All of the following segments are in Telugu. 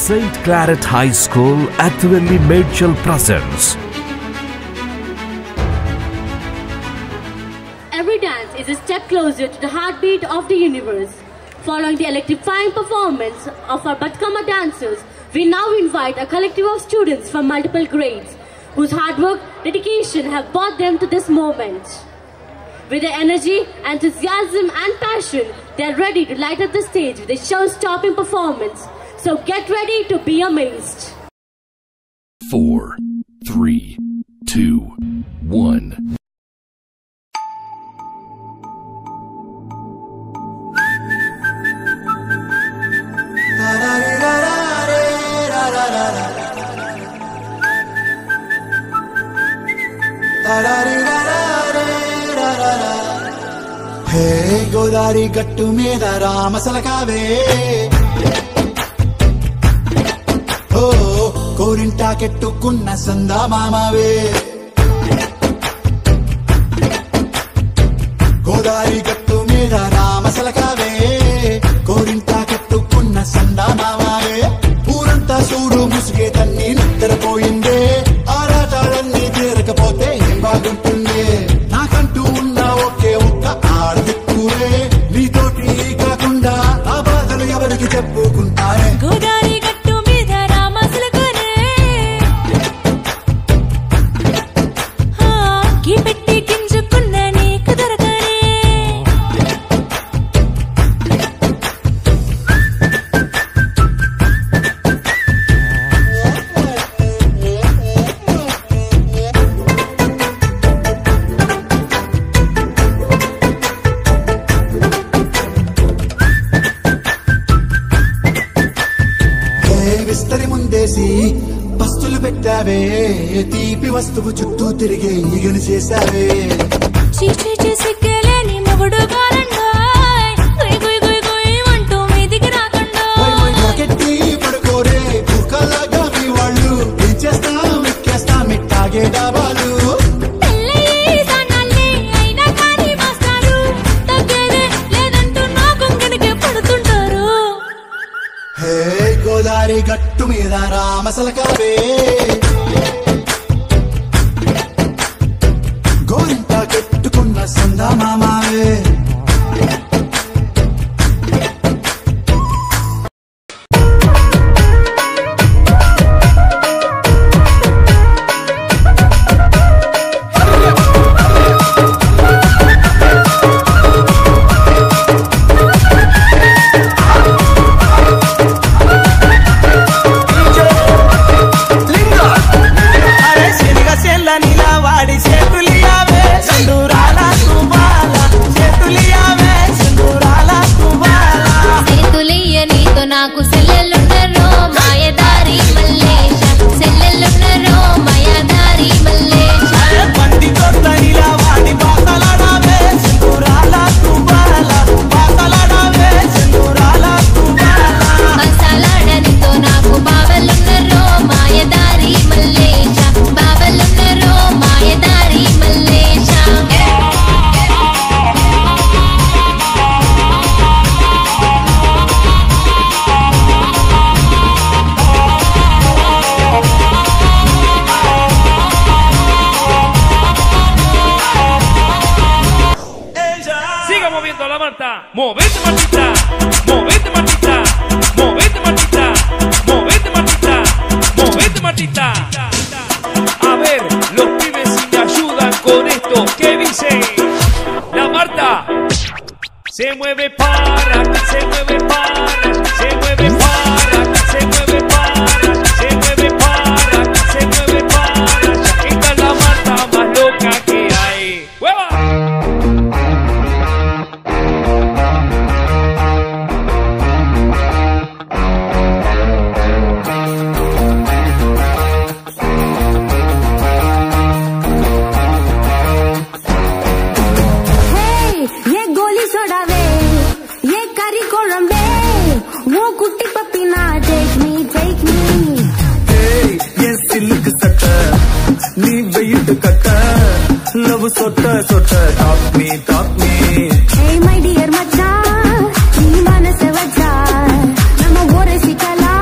St. Claret High School, Athelney Medchell presents. Every dance is a step closer to the heartbeat of the universe. Following the electrifying performance of our Batkama dancers, we now invite a collective of students from multiple grades, whose hard work, dedication have brought them to this moment. With their energy, enthusiasm and passion, they are ready to light up the stage with a show-stopping performance. So get ready to be amazed. 4, 3, 2, 1. Hey, Godari gattu meeda Ramasalakave. Oh, Korinta kettukunna sanda mamave. Godari gattu meeda Ramasalakave. Korinta kettukunna sanda mamave. Uranta sudu musige tanni nittarapoyinde. Aaratalanni terakapothe em baaguntunde. Nakantu unna oke okka aardikure. Neetoti kaakunda aa baadalu evariki cheppukuntare. Godari gattu meeda Ramasalakave. Ki petti ginjukunna neeku doragane. విస్తరి ముందేసి బస్తులు పెట్టావే తీపి వస్తువు చుట్టూ తిరిగే ఈగను చేసావే చీచి చేసికెలేని మొగుడు గారండాయ్ గుయ్ గుయ్ గుయ్ గుయ్ అంటూ మీదికి రాకండాయ్ రాకెట్టి పడుకోరే కుక్కలాగా మీ వాళ్ళు ఇచ్చేస్తాం ఎక్కేస్తాం ఇట్టాగే డాబాలు పెళ్ళయి సన్నాల్ని అయినా కానీ మాస్టారు తగ్గేదే లేదంటూ నా కొంగనికే పడుతుంటారు. హే గోదారి గట్టు మీద రామసలకావే గోరింట కట్టుకున్న సందా మామావే నాకు సెల్లెలున్నరో మాయదారి మల్లేశ సెల్లెలున్నరో మాయదారి మల్లేశ బండి కొత్తనిలా వాడి బాసలాడావే సింధూరాల తుబాల బాసలాడావే సింధూరాల తుబాల బాసలాడనితో నాకు బావలున్నరో మాయదారి మల్లేశ బావలున్నరో మాయదారి Mallesha Moviendo la Marta, movete Martita, movete Martita, movete Martita, movete Martita, movete Martita. A ver, los pibes si me ayudan con esto, ¿qué dice? La Marta se mueve para, se mueve para, se mueve para, se mueve para, se mueve para, se mueve para. Esta es la Marta más loca que hay. ¡Hueva! Love sotta sotta, talk me. Hey my dear macha, nee manase vacha, nama ore sikala,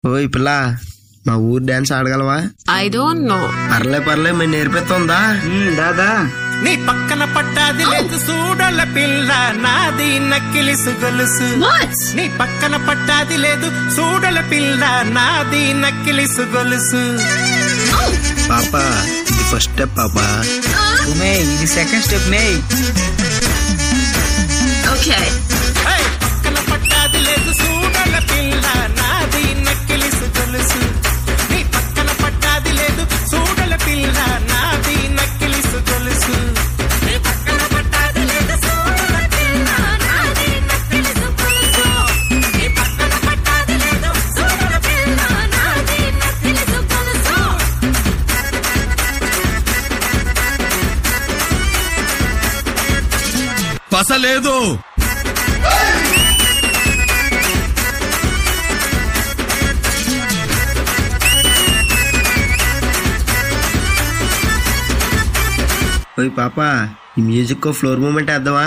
ఓయ్ పిల్ల, మా ఊరు డాన్స్ ఆడగలవా? I don't know. పర్లే మేము నేర్పిస్తుందా? దాదా నీ పక్కన పట్టాది లేదు చూడల పిల్ల నాది నక్కిలిసు గొలుసు. నీ పక్కన పట్టాది లేదు చూడల పిల్ల నాది నక్కిలిసు గొలుసు. పాపా ఇది ఫస్ట్ స్టెప్ పాపా. ఇది సెకండ్ స్టెప్ నే. ఓకే. పక్కన పట్టాది లేదు చూడల పిల్ల నాది నక్కిలిసు గొలుసు. నీ పక్కన పట్టాది లేదు చూడల పిల్ల నాది నక్కిలిసు గొలుసు. నీ పక్కన పట్టాది లేదు చూడల పిల్ల నాది నక్కిలిసు గొలుసు. నీ పక్కన పట్టాది లేదు చూడల పిల్ల నాది నక్కిలిసు గొలుసు. పసలేదు. ఓయ్ పాపా, ఈ మ్యూజిక్ కో ఫ్లోర్ మూమెంట్ వేద్దామా?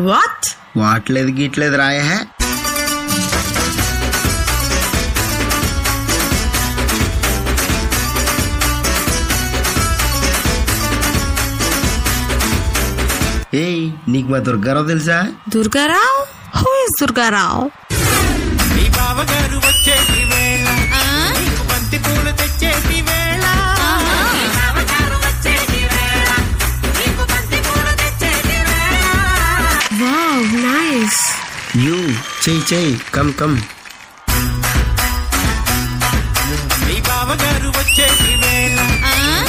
వాట్? వాట్లేదు గీట్లేదు రాయా. ఏయ్, నీకు మా దుర్గారావు తెలుసా? దుర్గారావు? Who is Durgarao? నీ బావగారు వచ్చేటి వేళ నీకు బంతి పూలు తెచ్చేటి వేళ. Wow, nice. యూ చెయ్యి కమ్. నీ బావగారు వచ్చేటి వేళ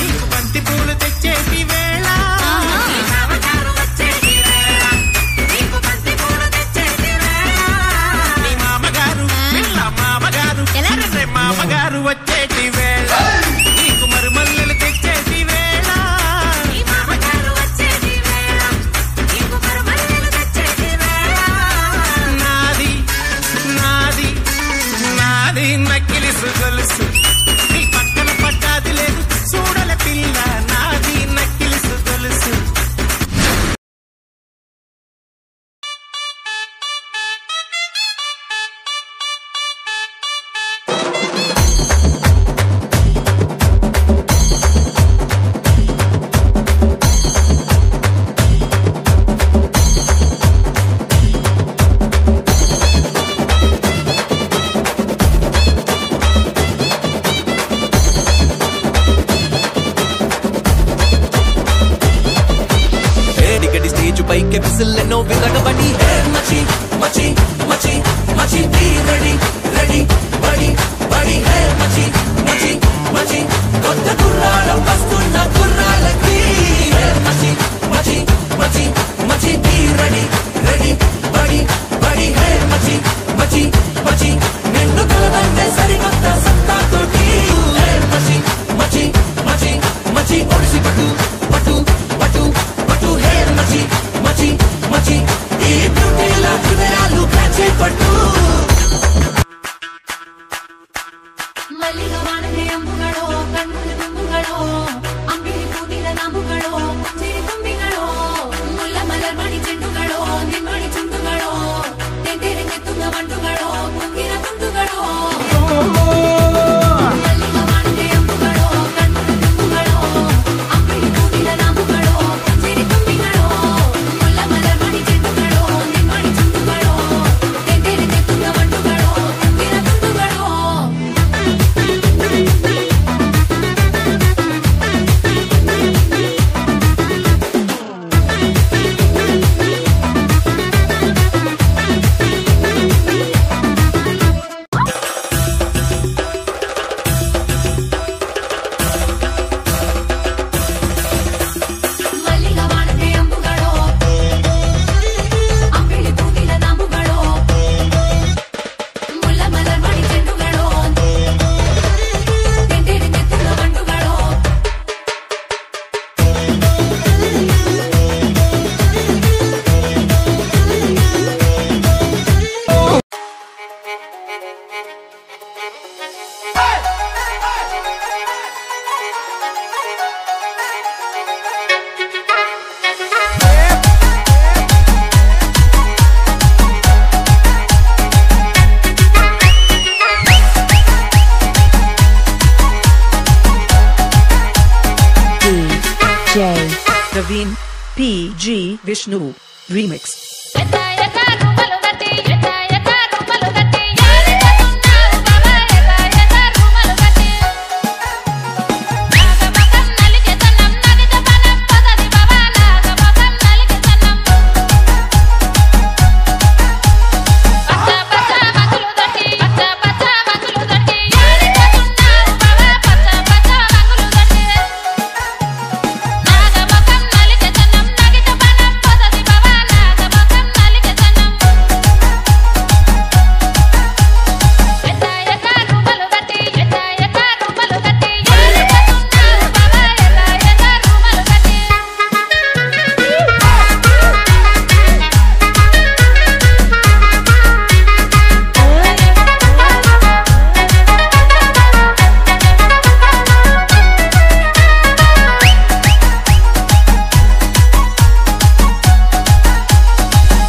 నీకు బంతి పూలు తెచ్చేటి వేళ. నీ మామగారు పిల్ల మామగారు మామగారు వచ్చేటి వేళ నీకు మరుమల్లెలు తెచ్చేటి వేళ. నాది నాది నాది నక్కిలిసు గొలుసు. నీ పక్కన పట్టాది లేదు చూడల పిల్ల నాది నక్కిలిసు గొలుసు. ఏడిగడి స్టేజ్ పైకి విసిల్లెన్నో విరగబడి మచి మచి మచి మచి బీ రెడీ రెడీ బడి బడి హే మచి మచి మచి కొత్త కుర్రాళ్ళం వస్తున్న కుర్రాళ్ళకి హే మచి మచి మచి మచి బీ రెడీ రెడీ బడి బడి హే మచి మచి మచి నిన్ను కలదంటే సరికొత్త సత్తాతోటి హే మచి మచి మచి మచి ఒడిసి పట్టు పట్టు పట్టు Praveen P.G. Vishnu Remix.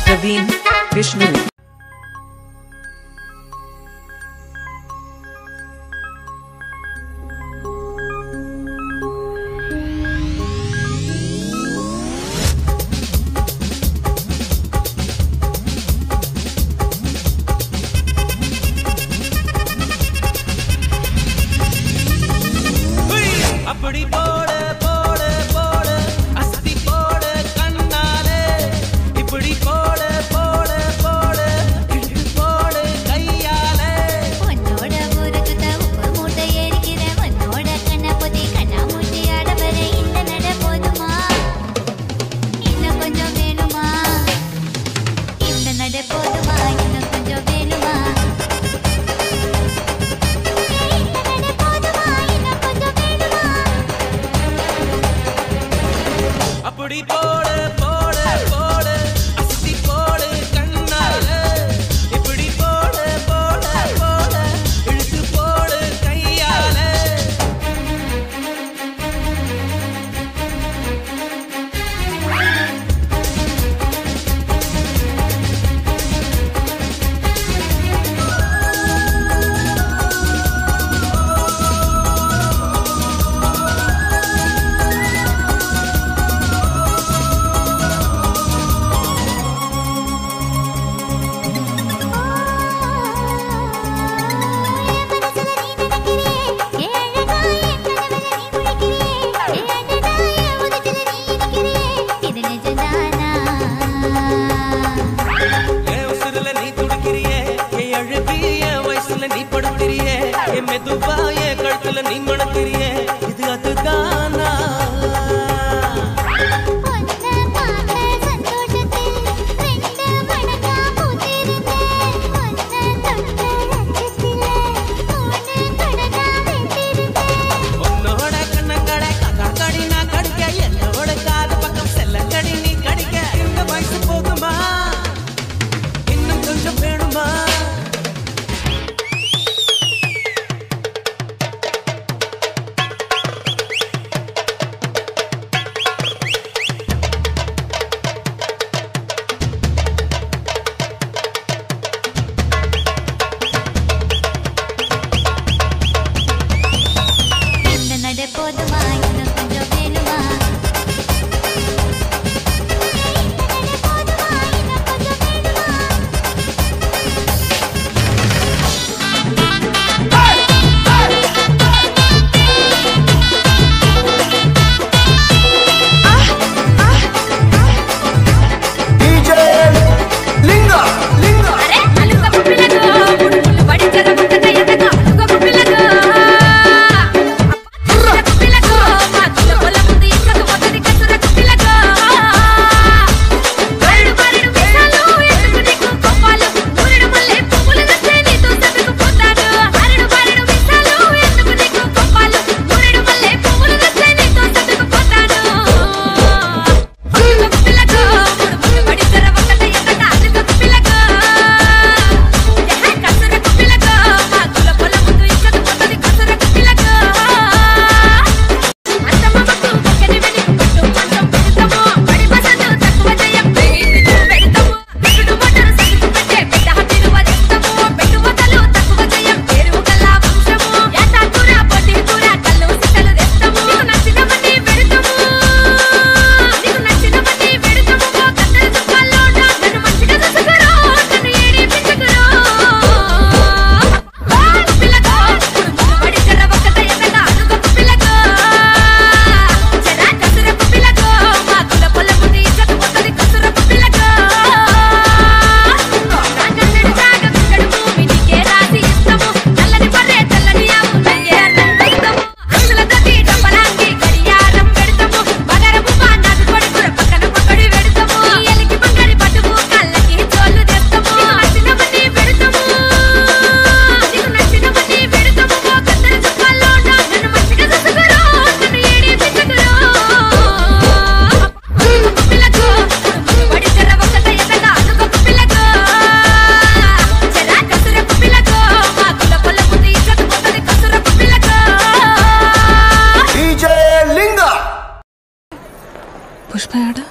Praveen Vishnu. அப்படி போடு போடு போடு அஸ்தி போடு கண்ணாலே இப்படி போடு போடு போடு இழுத்து போடு கையாலே உன்னோட ஊருக்கு உப்பு மூட்டை ஏறிக்கிற உன்னோட கண்ண பொதி கண்ணா மூட்டி ஆட வர இந்த நட போதுமா இன்னும் கொஞ்சம் வேணுமா இந்த நட போதுமா இன்னும் கொஞ்சம் வேணுமா அப்படி போடு போடு போடு அஸ்தி போடு கண்ணாலே இப்படி போடு போடு போடு இழுத்து போடு கையாலே நீ படுத்திரியே என் மெதுவாயே கழுத்துல நீ மணத்திரியே இது அதுதானா உன்னோட கண்ணங்கடை கடி நான் கடிக்க என்னோட காது பக்கம் செல்லங்கடி நீ கடிக்க இந்த வயசு போகுமா இன்னும் கொஞ்சம் வேணுமா புஷ்பையாடா